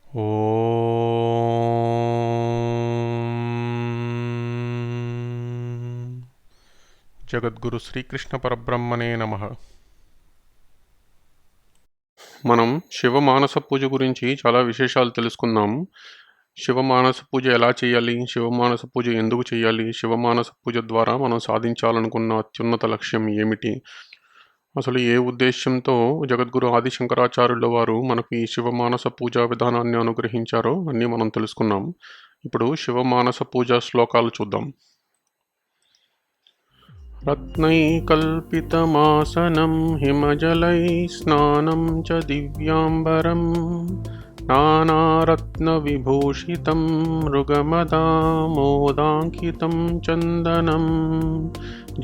ఓం జగద్గురు శ్రీకృష్ణ పరబ్రహ్మణే నమః. మనం శివమానస పూజ గురించి చాలా విశేషాలు తెలుసుకుందాం. శివమానస పూజ ఎలా చేయాలి, శివమానస పూజ ఎందుకు చేయాలి, శివమానస పూజ ద్వారా మనం సాధించాలనుకున్న అత్యున్నత లక్ష్యం ఏమిటి, అసలు ఏ ఉద్దేశ్యంతో జగద్గురు ఆది శంకరాచార్యుల వారు మనకు ఈ శివమానస పూజా విధానాన్ని అనుగ్రహించారో అన్నీ మనం తెలుసుకున్నాం. ఇప్పుడు శివమానస పూజా శ్లోకాలు చూద్దాం. रत्नैकल्पितमासनं हिमजलैस्नानं च दिव्याम्बरं नानारत्नविभूषितं मृगमदामोदाङ्कितं चन्दनं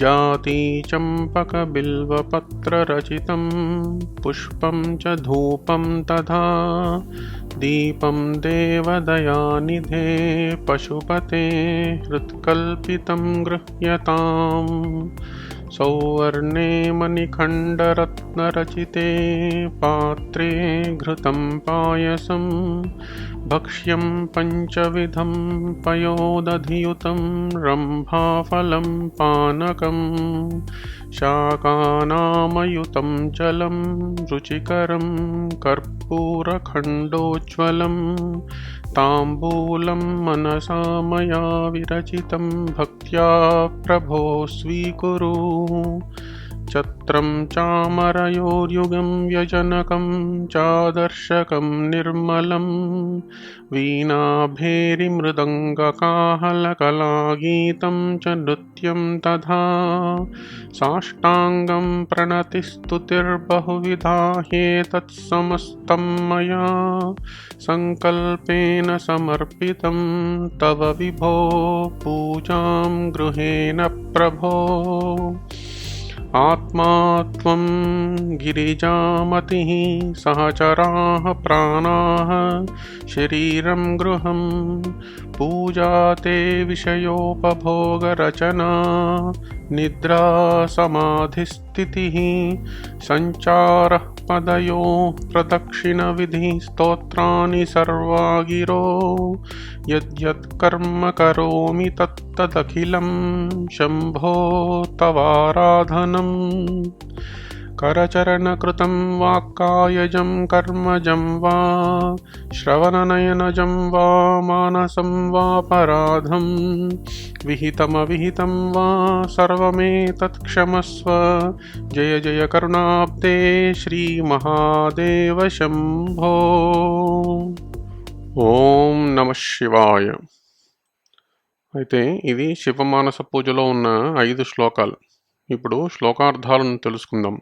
जातीचम्पकबिल्वपत्ररचितं पुष्पं च धूपं तथा दीपं देवदयानिधे पशुपते हृत्कल्पितं गृह्यताम् सौवर्णे मणिखण्डरत्नरचिते पात्रे घृतं पायसं भक्ष्यं पञ्चविधं पयोदधियुतं रम्भाफलं पानकं शाकानामयुतं जलं रुचिकरं कर्पूरखण्डोज्ज्वलं ताम्बूलं मनसा मया विरचितं भक्त्या प्रभो स्वीकुरु छत्रं चामरयोर्युगं व्यजनकं चादर्शकं निर्मलं वीणाभेरिमृदङ्गकाहलकलागीतं च नृत्यं तथा साष्टाङ्गं प्रणतिस्तुतिर्बहुविधा ह्येतत्समस्तं मया सङ्कल्पेन समर्पितं तव विभो पूजां गृहेण प्रभो आत्मा त्वं गिरिजामतिः सहचराः प्राणाः शरीरं गृहं पूजा ते विषयोपभोगरचना निद्रा समाधिस्थितिः सञ्चारः पदयोः प्रदक्षिणविधिः स्तोत्राणि सर्वा गिरो यद्यत् कर्म करोमि तत्तदखिलं शम्भो तवाराधनम् करचरणकृतं वाक्कायजं कर्मजं वा श्रवणनयनजं वा मानसं वापराधं विहितमविहितं वा सर्वमेतत् क्षमस्व जय जय करुणाब्दे श्रीमहादेव शम्भो. ఓం నమ శివాయ. అయితే ఇది శివమానస పూజలో ఉన్న 5 శ్లోకాలు. ఇప్పుడు శ్లోకార్థాలను తెలుసుకుందాం.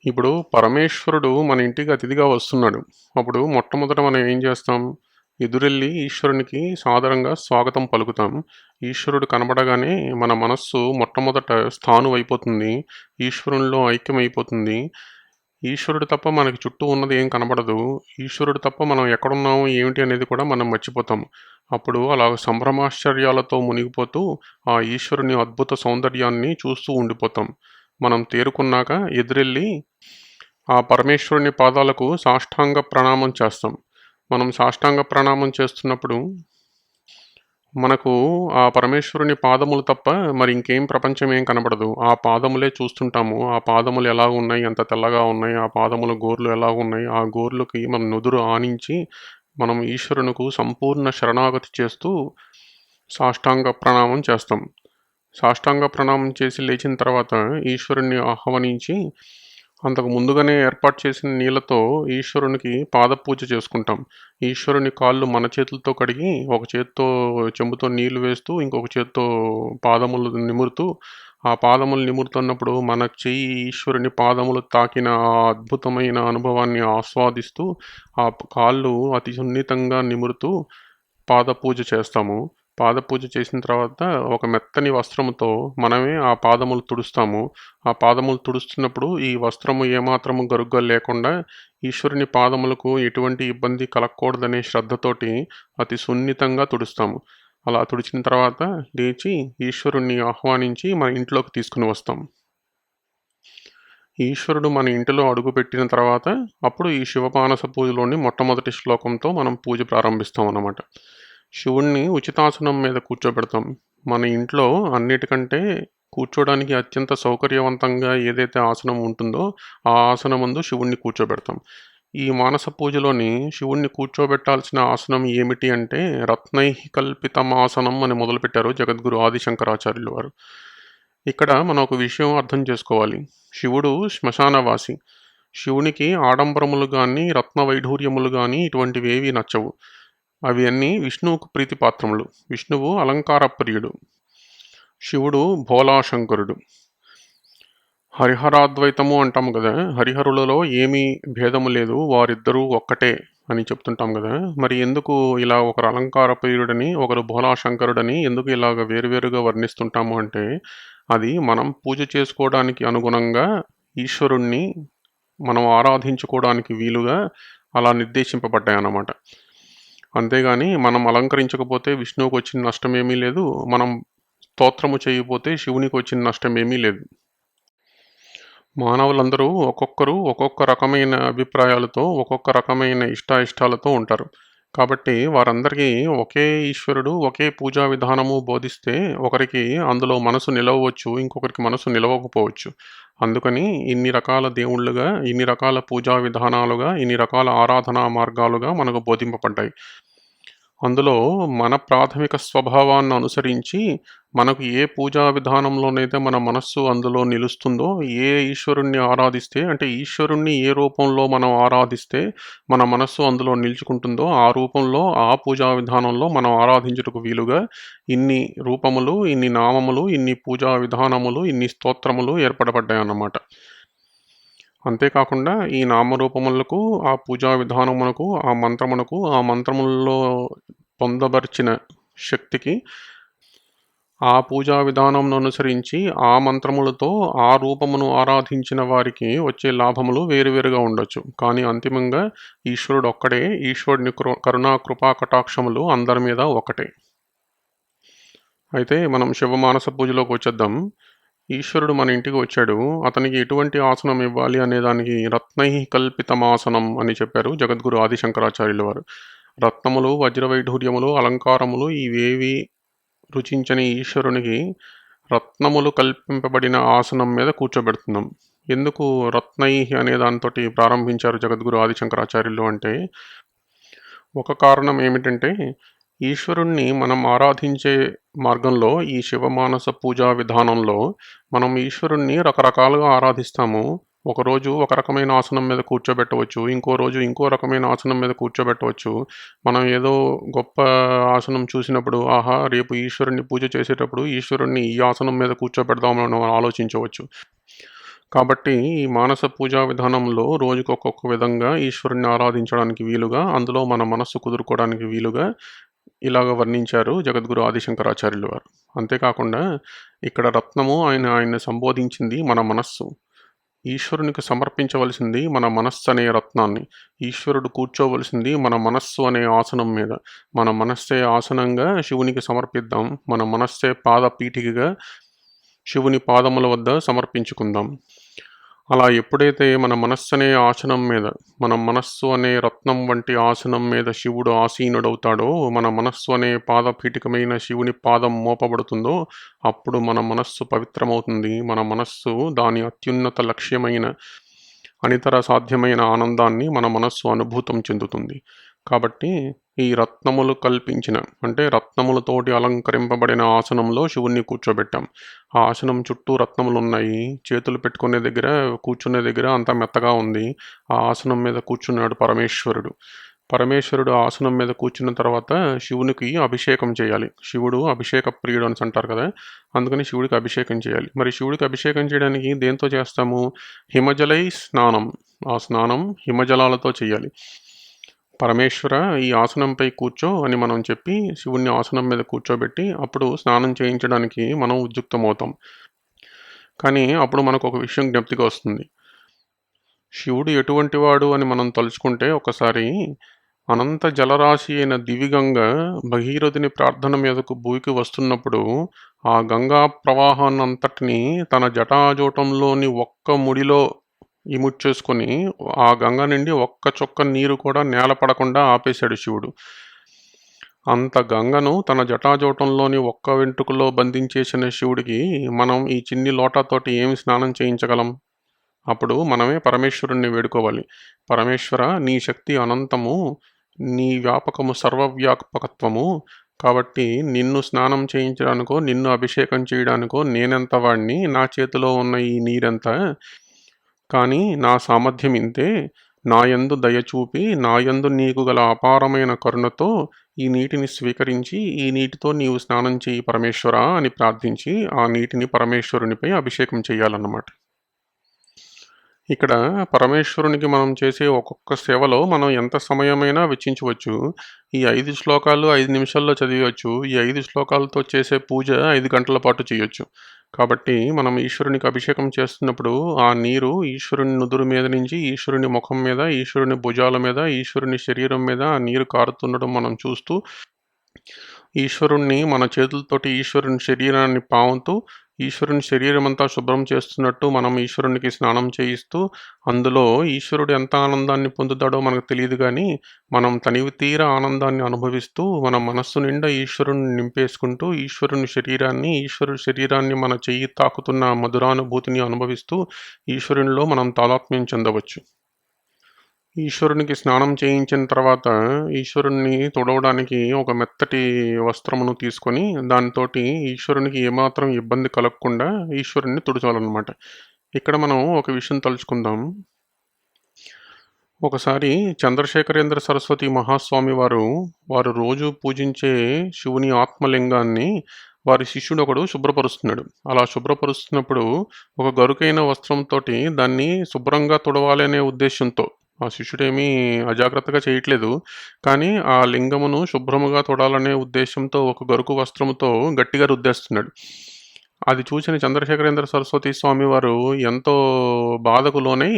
ఇప్పుడు పరమేశ్వరుడు మన ఇంటికి అతిథిగా వస్తున్నాడు. అప్పుడు మొట్టమొదట మనం ఏం చేస్తాం? ఎదురెళ్ళి ఈశ్వరునికి సాదరంగా స్వాగతం పలుకుతాం. ఈశ్వరుడు కనబడగానే మన మనస్సు మొట్టమొదట స్థాను అయిపోతుంది, ఈశ్వరునిలో ఐక్యమైపోతుంది. ఈశ్వరుడు తప్ప మనకి చుట్టూ ఉన్నది ఏం కనబడదు. ఈశ్వరుడు తప్ప మనం ఎక్కడున్నాము ఏమిటి అనేది కూడా మనం మర్చిపోతాం. అప్పుడు అలా సంభ్రమాశ్చర్యాలతో మునిగిపోతూ ఆ ఈశ్వరుని అద్భుత సౌందర్యాన్ని చూస్తూ ఉండిపోతాం. మనం తేరుకున్నాక ఎదురెళ్ళి ఆ పరమేశ్వరుని పాదాలకు సాష్టాంగ ప్రణామం చేస్తాం. మనం సాష్టాంగ ప్రణామం చేస్తున్నప్పుడు మనకు ఆ పరమేశ్వరుని పాదములు తప్ప మరి ఇంకేం ప్రపంచం ఏం కనబడదు. ఆ పాదములే చూస్తుంటాము. ఆ పాదములు ఎలా ఉన్నాయి, ఎంత తెల్లగా ఉన్నాయి, ఆ పాదముల గోర్లు ఎలా ఉన్నాయి, ఆ గోర్లకి మన నుదురు ఆనించి మనం ఈశ్వరునికి సంపూర్ణ శరణాగతి చేస్తూ సాష్టాంగ ప్రణామం చేస్తాం. సాష్టాంగ ప్రణామం చేసి లేచిన తర్వాత ఈశ్వరుణ్ణి ఆహ్వానించి అంతకు ముందుగానే ఏర్పాటు చేసిన నీళ్ళతో ఈశ్వరునికి పాదపూజ చేసుకుంటాం. ఈశ్వరుని కాళ్ళు మన చేతులతో కడిగి ఒక చేత్తో చెంబుతో నీళ్లు వేస్తూ ఇంకొక చేత్తో పాదములు నిమురుతూ, ఆ పాదములు నిమురుతున్నప్పుడు మన చెయ్యి ఈశ్వరుని పాదములు తాకిన ఆ అద్భుతమైన అనుభవాన్ని ఆస్వాదిస్తూ ఆ కాళ్ళు అతి సున్నితంగా నిమురుతూ పాదపూజ చేస్తాము. పాదపూజ చేసిన తర్వాత ఒక మెత్తని వస్త్రముతో మనమే ఆ పాదములు తుడుస్తాము. ఆ పాదములు తుడుస్తున్నప్పుడు ఈ వస్త్రము ఏమాత్రము గరుగ్గా లేకుండా ఈశ్వరుని పాదములకు ఎటువంటి ఇబ్బంది కలగకూడదనే శ్రద్ధతోటి అతి సున్నితంగా తుడుస్తాము. అలా తుడిచిన తర్వాత లేచి ఈశ్వరుణ్ణి ఆహ్వానించి మన ఇంట్లోకి తీసుకుని వస్తాం. ఈశ్వరుడు మన ఇంటిలో అడుగుపెట్టిన తర్వాత అప్పుడు ఈ శివమానస పూజలోని మొట్టమొదటి శ్లోకంతో మనం పూజ ప్రారంభిస్తాం అన్నమాట. శివుణ్ణి ఉచితాసనం మీద కూర్చోబెడతాం. మన ఇంట్లో అన్నిటికంటే కూర్చోడానికి అత్యంత సౌకర్యవంతంగా ఏదైతే ఆసనం ఉంటుందో ఆ ఆసనం ముందు శివుణ్ణి కూర్చోబెడతాం. ఈ మానస పూజలోని శివుణ్ణి కూర్చోబెట్టాల్సిన ఆసనం ఏమిటి అంటే రత్నై కల్పితమాసనం అని మొదలుపెట్టారు జగద్గురు ఆదిశంకరాచార్యులు వారు. ఇక్కడ మనం ఒక విషయం అర్థం చేసుకోవాలి. శివుడు శ్మశానవాసి. శివునికి ఆడంబరములు కానీ రత్న వైఢూర్యములు కానీ ఇటువంటివేవి నచ్చవు. అవి అన్నీ విష్ణువుకు ప్రీతిపాత్రములు. విష్ణువు అలంకార ప్రియుడు. శివుడు భోలాశంకరుడు. హరిహరాద్వైతము అంటాము కదా, హరిహరులలో ఏమీ భేదము లేదు, వారిద్దరూ ఒక్కటే అని చెప్తుంటాం కదా. మరి ఎందుకు ఇలా ఒకరు అలంకార ప్రియుడని ఒకరు భోలాశంకరుడని ఎందుకు ఇలాగ వేరువేరుగా వర్ణిస్తుంటాము అంటే అది మనం పూజ చేసుకోవడానికి అనుగుణంగా ఈశ్వరుణ్ణి మనం ఆరాధించుకోవడానికి వీలుగా అలా నిర్దేశింపబడ్డాయి అన్నమాట. అంతేగాని మనం అలంకరించకపోతే విష్ణువుకు వచ్చిన నష్టం ఏమీ లేదు, మనం స్తోత్రము చేయకపోతే శివునికి వచ్చిన నష్టం ఏమీ లేదు. మానవులందరూ ఒక్కొక్కరు ఒక్కొక్క రకమైన అభిప్రాయాలతో ఒక్కొక్క రకమైన ఇష్టాయిష్టాలతో ఉంటారు. కాబట్టి వారందరికీ ఒకే ఈశ్వరుడు ఒకే పూజా విధానము బోధిస్తే ఒకరికి అందులో మనసు నిలవవచ్చు, ఇంకొకరికి మనసు నిలవకపోవచ్చు. అందుకని ఇన్ని రకాల దేవుళ్ళుగా, ఇన్ని రకాల పూజా విధానాలుగా, ఇన్ని రకాల ఆరాధనా మార్గాలుగా మనకు బోధింపబడ్డాయి. అందులో మన ప్రాథమిక స్వభావాన్ని అనుసరించి మనకు ఏ పూజా విధానంలోనైతే మన మనస్సు అందులో నిలుస్తుందో, ఏ ఈశ్వరుణ్ణి ఆరాధిస్తే అంటే ఈశ్వరుణ్ణి ఏ రూపంలో మనం ఆరాధిస్తే మన మనస్సు అందులో నిలుచుకుంటుందో ఆ రూపంలో ఆ పూజా విధానంలో మనం ఆరాధించుటకు వీలుగా ఇన్ని రూపములు, ఇన్ని నామములు, ఇన్ని పూజా విధానములు, ఇన్ని స్తోత్రములు ఏర్పడబడ్డాయి అన్నమాట. అంతేకాకుండా ఈ నామరూపములకు, ఆ పూజా విధానమునకు, ఆ మంత్రమునకు, ఆ మంత్రములలో పొందబరిచిన శక్తికి ఆ పూజా విధానంను అనుసరించి ఆ మంత్రములతో ఆ రూపమును ఆరాధించిన వారికి వచ్చే లాభములు వేరువేరుగా ఉండొచ్చు. కానీ అంతిమంగా ఈశ్వరుడు ఒక్కడే. ఈశ్వరుని కరుణా కృపా కటాక్షములు అందరి మీద ఒకటే. అయితే మనం శివమానస పూజలోకి వచ్చేద్దాం. ఈశ్వరుడు మన ఇంటికి వచ్చాడు. అతనికి ఎటువంటి ఆసనం ఇవ్వాలి అనే దానికి రత్నై కల్పితమాసనం అని చెప్పారు జగద్గురు ఆదిశంకరాచార్యుల వారు. రత్నములు, వజ్రవైఢూర్యములు, అలంకారములు ఇవేవి రుచించని ఈశ్వరునికి రత్నములు కల్పింపబడిన ఆసనం మీద కూర్చోబెడుతున్నాం. ఎందుకు రత్నై అనే దాంతో ప్రారంభించారు జగద్గురు ఆదిశంకరాచార్యులు అంటే ఒక కారణం ఏమిటంటే ఈశ్వరుణ్ణి మనం ఆరాధించే మార్గంలో ఈ శివమానస పూజా విధానంలో మనం ఈశ్వరుణ్ణి రకరకాలుగా ఆరాధిస్తాము. ఒకరోజు ఒక రకమైన ఆసనం మీద కూర్చోబెట్టవచ్చు, ఇంకో రోజు ఇంకో రకమైన ఆసనం మీద కూర్చోబెట్టవచ్చు. మనం ఏదో గొప్ప ఆసనం చూసినప్పుడు ఆహా రేపు ఈశ్వరుణ్ణి పూజ చేసేటప్పుడు ఈశ్వరుణ్ణి ఈ ఆసనం మీద కూర్చోబెడదామని మనం ఆలోచించవచ్చు. కాబట్టి ఈ మానస పూజా విధానంలో రోజుకు ఒక్కొక్క విధంగా ఈశ్వరుణ్ణి ఆరాధించడానికి వీలుగా, అందులో మన మనస్సు కుదురుకోవడానికి వీలుగా ఇలాగ వర్ణించారు జగద్గురు ఆదిశంకరాచార్యులు వారు. అంతేకాకుండా ఇక్కడ రత్నము ఆయన్ని సంబోధించింది మన మనస్సు. ఈశ్వరునికి సమర్పించవలసింది మన మనస్సు అనే రత్నాన్ని. ఈశ్వరుడు కూర్చోవలసింది మన మనస్సు అనే ఆసనం మీద. మన మనస్సే ఆసనంగా శివునికి సమర్పిద్దాం. మన మనస్సే పాదపీఠికగా శివుని పాదముల వద్ద సమర్పించుకుందాం. అలా ఎప్పుడైతే మన మనస్సు అనే ఆసనం మీద, మన మనస్సు అనే రత్నం వంటి ఆసనం మీద శివుడు ఆసీనుడవుతాడో, మన మనస్సు అనే పాదపీఠికమైన శివుని పాదం మోపబడుతుందో అప్పుడు మన మనస్సు పవిత్రమవుతుంది. మన మనస్సు దాని అత్యున్నత లక్ష్యమైన అనితర సాధ్యమైన ఆనందాన్ని మన మనస్సు అనుభూతం చెందుతుంది. కాబట్టి ఈ రత్నములు కల్పించిన అంటే రత్నములతోటి అలంకరింపబడిన ఆసనంలో శివుణ్ణి కూర్చోబెట్టాం. ఆ ఆసనం చుట్టూ రత్నములు ఉన్నాయి. చేతులు పెట్టుకునే దగ్గర, కూర్చునే దగ్గర అంతా మెత్తగా ఉంది. ఆ ఆసనం మీద కూర్చున్నాడు పరమేశ్వరుడు. పరమేశ్వరుడు ఆసనం మీద కూర్చున్న తర్వాత శివునికి అభిషేకం చేయాలి. శివుడు అభిషేక ప్రియుడు అని అంటారు కదా, అందుకని శివుడికి అభిషేకం చేయాలి. మరి శివుడికి అభిషేకం చేయడానికి దేంతో చేస్తాము? హిమజలై స్నానం. ఆ స్నానం హిమజలాలతో చేయాలి. పరమేశ్వర ఈ ఆసనంపై కూర్చో అని మనం చెప్పి శివుణ్ణి ఆసనం మీద కూర్చోబెట్టి అప్పుడు స్నానం చేయించడానికి మనం ఉద్యుక్తమవుతాం. కానీ అప్పుడు మనకు ఒక విషయం జ్ఞప్తికి వస్తుంది. శివుడు ఎటువంటి వాడు అని మనం తలుచుకుంటే ఒకసారి అనంత జలరాశి అయిన దివిగంగా భగీరథుని ప్రార్థన మీదకు భూమికి వస్తున్నప్పుడు ఆ గంగా ప్రవాహాన్నంతటినీ తన జటాజూటంలోని ఒక్క ముడిలో ఇముడ్చేసుకొని ఆ గంగ నుండి ఒక్క చుక్క నీరు కూడా నేల పడకుండా ఆపేశాడు శివుడు. అంత గంగను తన జటాజూటంలోని ఒక్క వెంట్రుకలో బంధించేసిన శివుడికి మనం ఈ చిన్ని లోటాతోటి ఏమి స్నానం చేయించగలం? అప్పుడు మనమే పరమేశ్వరుణ్ణి వేడుకోవాలి. పరమేశ్వర, నీ శక్తి అనంతము, నీ వ్యాపకము సర్వవ్యాపకత్వము. కాబట్టి నిన్ను స్నానం చేయించడానికో, నిన్ను అభిషేకం చేయడానికో నేనెంత వాడిని, నా చేతిలో ఉన్న ఈ నీరెంత? కానీ నా సామర్థ్యం ఇంతే. నాయందు దయచూపి, నాయందు నీకు గల అపారమైన కరుణతో ఈ నీటిని స్వీకరించి, ఈ నీటితో నీవు స్నానం చేయి పరమేశ్వర అని ప్రార్థించి, ఆ నీటిని పరమేశ్వరునిపై అభిషేకం చేయాలన్నమాట. ఇక్కడ పరమేశ్వరునికి మనం చేసే ఒక్కొక్క సేవలో మనం ఎంత సమయమైనా వెచ్చించవచ్చు. ఈ 5 శ్లోకాలు 5 నిమిషాల్లో చదివచ్చు. ఈ 5 శ్లోకాలతో చేసే పూజ 5 గంటల పాటు చేయొచ్చు. కాబట్టి మనం ఈశ్వరునికి అభిషేకం చేస్తున్నప్పుడు ఆ నీరు ఈశ్వరుని నుదురు మీద నుంచి ఈశ్వరుని ముఖం మీద, ఈశ్వరుని భుజాల మీద, ఈశ్వరుని శరీరం మీద ఆ నీరు కారుతుండడం మనం చూస్తూ, ఈశ్వరుణ్ణి మన చేతులతోటి ఈశ్వరుని శరీరాన్ని పాముతూ, ఈశ్వరుని శరీరమంతా శుభ్రం చేస్తున్నట్టు మనం ఈశ్వరునికి స్నానం చేయిస్తూ, అందులో ఈశ్వరుడు ఎంత ఆనందాన్ని పొందుతాడో మనకు తెలియదు కానీ, మనం తనివి తీర ఆనందాన్ని అనుభవిస్తూ, మన మనస్సు నిండా ఈశ్వరుని నింపేసుకుంటూ, ఈశ్వరుని శరీరాన్ని మన చెయ్యి తాకుతున్న మధురానుభూతిని అనుభవిస్తూ, ఈశ్వరునిలో మనం తాదాత్మ్యం చెందవచ్చు. ఈశ్వరునికి స్నానం చేయించిన తర్వాత ఈశ్వరుణ్ణి తుడవడానికి ఒక మెత్తటి వస్త్రమును తీసుకొని దానితోటి ఈశ్వరునికి ఏమాత్రం ఇబ్బంది కలగకుండా ఈశ్వరుణ్ణి తుడచాలన్నమాట. ఇక్కడ మనం ఒక విషయం తలుచుకుందాం. ఒకసారి చంద్రశేఖరేంద్ర సరస్వతి మహాస్వామి వారు రోజు పూజించే శివుని ఆత్మలింగాన్ని వారి శిష్యుడు ఒకడు శుభ్రపరుస్తున్నాడు. అలా శుభ్రపరుస్తున్నప్పుడు ఒక గరుకైన వస్త్రంతో దాన్ని శుభ్రంగా తుడవాలి అనే ఉద్దేశంతో, ఆ శిష్యుడేమీ అజాగ్రత్తగా చేయట్లేదు, కానీ ఆ లింగమును శుభ్రముగా తొడాలనే ఉద్దేశంతో ఒక గరుకు వస్త్రముతో గట్టిగా రుద్దేస్తున్నాడు. అది చూసిన చంద్రశేఖరేంద్ర సరస్వతి స్వామి వారు ఎంతో బాధకు లోనై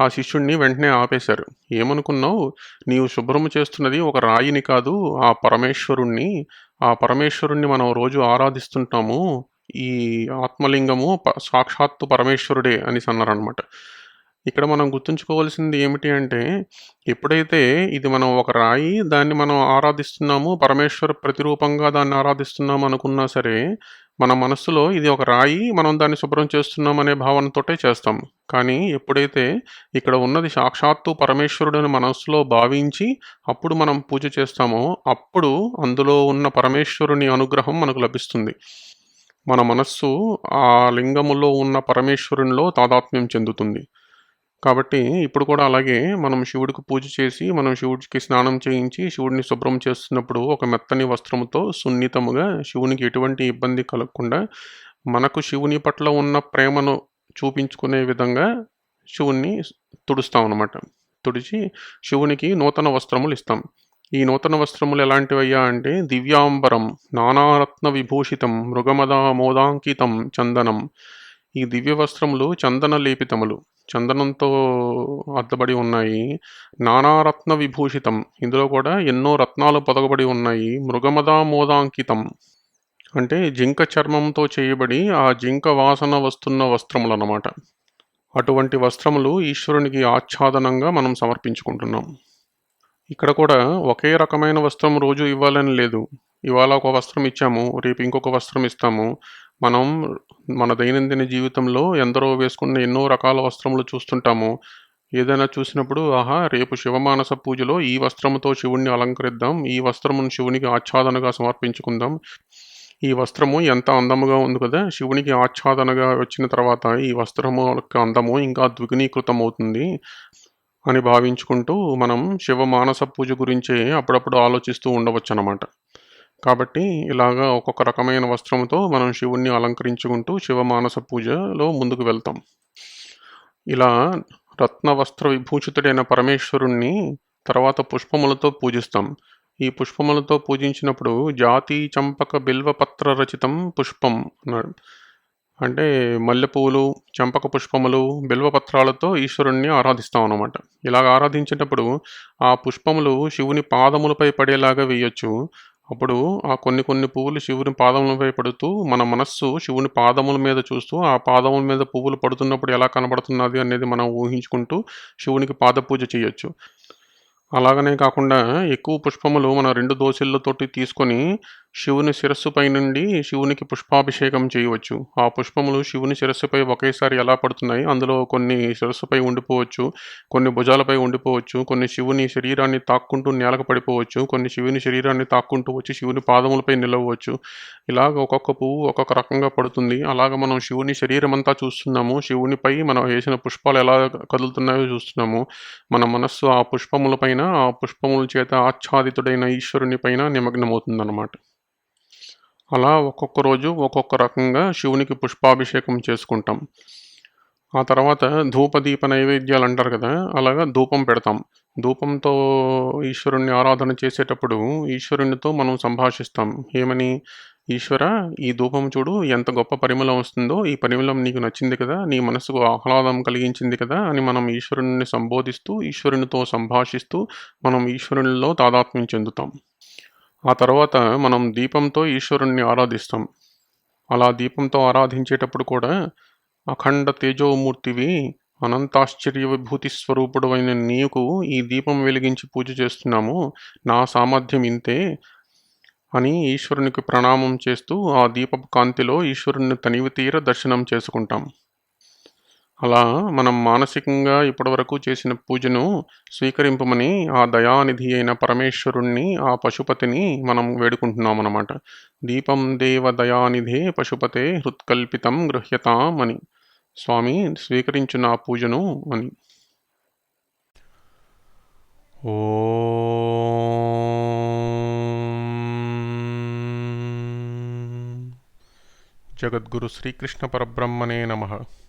ఆ శిష్యుణ్ణి వెంటనే ఆపేశారు. ఏమనుకున్నావు? నీవు శుభ్రము చేస్తున్నది ఒక రాయిని కాదు, ఆ పరమేశ్వరుణ్ణి మనం రోజు ఆరాధిస్తుంటాము. ఈ ఆత్మలింగము సాక్షాత్తు పరమేశ్వరుడే అని అన్నారనమాట. ఇక్కడ మనం గుర్తుంచుకోవాల్సింది ఏమిటి అంటే, ఎప్పుడైతే ఇది మనం ఒక రాయి, దాన్ని మనం ఆరాధిస్తున్నాము, పరమేశ్వర ప్రతిరూపంగా దాన్ని ఆరాధిస్తున్నాము అనుకున్నా సరే, మన మనస్సులో ఇది ఒక రాయి, మనం దాన్ని శుభ్రం చేస్తున్నాం అనే భావనతోటే చేస్తాం. కానీ ఎప్పుడైతే ఇక్కడ ఉన్నది సాక్షాత్తు పరమేశ్వరుడని మనస్సులో భావించి అప్పుడు మనం పూజ చేస్తామో, అప్పుడు అందులో ఉన్న పరమేశ్వరుని అనుగ్రహం మనకు లభిస్తుంది. మన మనస్సు ఆ లింగములో ఉన్న పరమేశ్వరునిలో తాదాత్మ్యం చెందుతుంది. కాబట్టి ఇప్పుడు కూడా అలాగే మనం శివుడికి పూజ చేసి, మనం శివుడికి స్నానం చేయించి, శివుడిని శుభ్రం చేస్తున్నప్పుడు ఒక మెత్తని వస్త్రముతో సున్నితముగా, శివునికి ఎటువంటి ఇబ్బంది కలగకుండా, మనకు శివుని పట్ల ఉన్న ప్రేమను చూపించుకునే విధంగా శివుణ్ణి తుడుస్తామన్నమాట. తుడిచి శివునికి నూతన వస్త్రములు ఇస్తాం. ఈ నూతన వస్త్రములు ఎలాంటివయ్యా అంటే, దివ్యాంబరం నానారత్న విభూషితం మృగమద మోదాంకితం చందనం. ఈ దివ్య వస్త్రములు చందన లేపితములు, చందనంతో అద్దబడి ఉన్నాయి. నానారత్న విభూషితం, ఇందులో కూడా ఎన్నో రత్నాలు పొదగబడి ఉన్నాయి. మృగమదామోదాంకితం అంటే జింక చర్మంతో చేయబడి ఆ జింక వాసన వస్తున్న వస్త్రములు అన్నమాట. అటువంటి వస్త్రములు ఈశ్వరునికి ఆచ్ఛాదనంగా మనం సమర్పించుకుంటున్నాం. ఇక్కడ కూడా ఒకే రకమైన వస్త్రం రోజు ఇవ్వాలని లేదు. ఇవాళ ఒక వస్త్రం ఇచ్చాము, రేపు ఇంకొక వస్త్రం ఇస్తాము. మనం మన దైనందిన జీవితంలో ఎందరో వేసుకున్న ఎన్నో రకాల వస్త్రములు చూస్తుంటాము. ఏదైనా చూసినప్పుడు, ఆహా, రేపు శివమానస పూజలో ఈ వస్త్రముతో శివుణ్ణి అలంకరిద్దాం, ఈ వస్త్రమును శివునికి ఆచ్ఛాదనగా సమర్పించుకుందాం, ఈ వస్త్రము ఎంత అందముగా ఉంది కదా, శివునికి ఆచ్ఛాదనగా వచ్చిన తర్వాత ఈ వస్త్రము యొక్క అందము ఇంకా ద్విగుణీకృతం అవుతుంది అని భావించుకుంటూ మనం శివమానస పూజ గురించే అప్పుడప్పుడు ఆలోచిస్తూ ఉండవచ్చు అన్నమాట. కాబట్టి ఇలాగా ఒక్కొక్క రకమైన వస్త్రంతో మనం శివుణ్ణి అలంకరించుకుంటూ శివమానస పూజలో ముందుకు వెళ్తాం. ఇలా రత్న వస్త్ర విభూషితుడైన పరమేశ్వరుణ్ణి తర్వాత పుష్పములతో పూజిస్తాం. ఈ పుష్పములతో పూజించినప్పుడు జాతి చంపక బిల్వపత్ర రచితం పుష్పం అన్నాడు. అంటే మల్లెపూలు, చంపక పుష్పములు, బిల్వపత్రాలతో ఈశ్వరుణ్ణి ఆరాధిస్తాం అన్నమాట. ఇలాగ ఆరాధించేటప్పుడు ఆ పుష్పములు శివుని పాదములపై పడేలాగా వేయొచ్చు. అప్పుడు ఆ కొన్ని కొన్ని పువ్వులు శివుని పాదములపై పడుతూ మన మనస్సు శివుని పాదముల మీద చూస్తూ ఆ పాదముల మీద పువ్వులు పడుతున్నప్పుడు ఎలా కనబడుతున్నది అనేది మనం ఊహించుకుంటూ శివునికి పాదపూజ చేయొచ్చు. అలాగనే కాకుండా ఎక్కువ పుష్పములు మన 2 దోసిళ్ళతోటి తీసుకొని శివుని శిరస్సుపై నుండి శివునికి పుష్పాభిషేకం చేయవచ్చు. ఆ పుష్పములు శివుని శిరస్సుపై ఒకేసారి ఎలా పడుతున్నాయి, అందులో కొన్ని శిరస్సుపై ఉండిపోవచ్చు, కొన్ని భుజాలపై ఉండిపోవచ్చు, కొన్ని శివుని శరీరాన్ని తాక్కుంటూ నేలకు పడిపోవచ్చు, కొన్ని శివుని శరీరాన్ని తాక్కుంటూ వచ్చి శివుని పాదములపై నిలవవచ్చు. ఇలాగ ఒక్కొక్క పువ్వు ఒక్కొక్క రకంగా పడుతుంది. అలాగ మనం శివుని శరీరమంతా చూస్తున్నాము. శివునిపై మనం వేసిన పుష్పాలు ఎలా కదులుతున్నాయో చూస్తున్నాము. మన మనస్సు ఆ పుష్పముల పైన, ఆ పుష్పముల చేత ఆచ్ఛాదితుడైన ఈశ్వరుని పైన నిమగ్నమవుతుందన్నమాట. అలా ఒక్కొక్క రోజు ఒక్కొక్క రకంగా శివునికి పుష్పాభిషేకం చేసుకుంటాం. ఆ తర్వాత ధూపదీప నైవేద్యాలు అంటారు కదా! అలాగా ధూపం పెడతాం. ధూపంతో ఈశ్వరుణ్ణి ఆరాధన చేసేటప్పుడు ఈశ్వరునితో మనం సంభాషిస్తాం. ఏమని? ఈశ్వరా! ఈ ధూపం చూడు ఎంత గొప్ప పరిమళం వస్తుందో, ఈ పరిమళం నీకు నచ్చింది కదా! నీ మనసుకు ఆహ్లాదం కలిగించింది కదా! అని మనం ఈశ్వరుడిని సంబోధిస్తూ, ఈశ్వరునితో సంభాషిస్తూ, మనం ఈశ్వరునిలో తాదాత్మ్యం చెందుతాం. ఆ తర్వాత మనం దీపంతో ఈశ్వరుణ్ణి ఆరాధిస్తాం. అలా దీపంతో ఆరాధించేటప్పుడు కూడా అఖండ తేజోమూర్తివి, అనంతాశ్చర్య విభూతి స్వరూపుడవైన నీకు ఈ దీపం వెలిగించి పూజ చేస్తున్నాము. నా సామర్థ్యం ఇంతే అని ఈశ్వరునికి ప్రణామం చేస్తూ ఆ దీపపు కాంతిలో ఈశ్వరుని తనివితీర దర్శనం చేసుకుంటాం. అలా మనం మానసికంగా ఇప్పటివరకు చేసిన పూజను స్వీకరింపమని ఆ దయానిధి అయిన పరమేశ్వరుణ్ణి, ఆ పశుపతిని మనం వేడుకుంటున్నామన్నమాట. దీపం దేవ దయానిధే పశుపతే హృత్కల్పితం గృహ్యతాం అని. స్వామి స్వీకరించు నా పూజను అని. ఓం జగద్గురు శ్రీకృష్ణ పరబ్రహ్మణే నమః.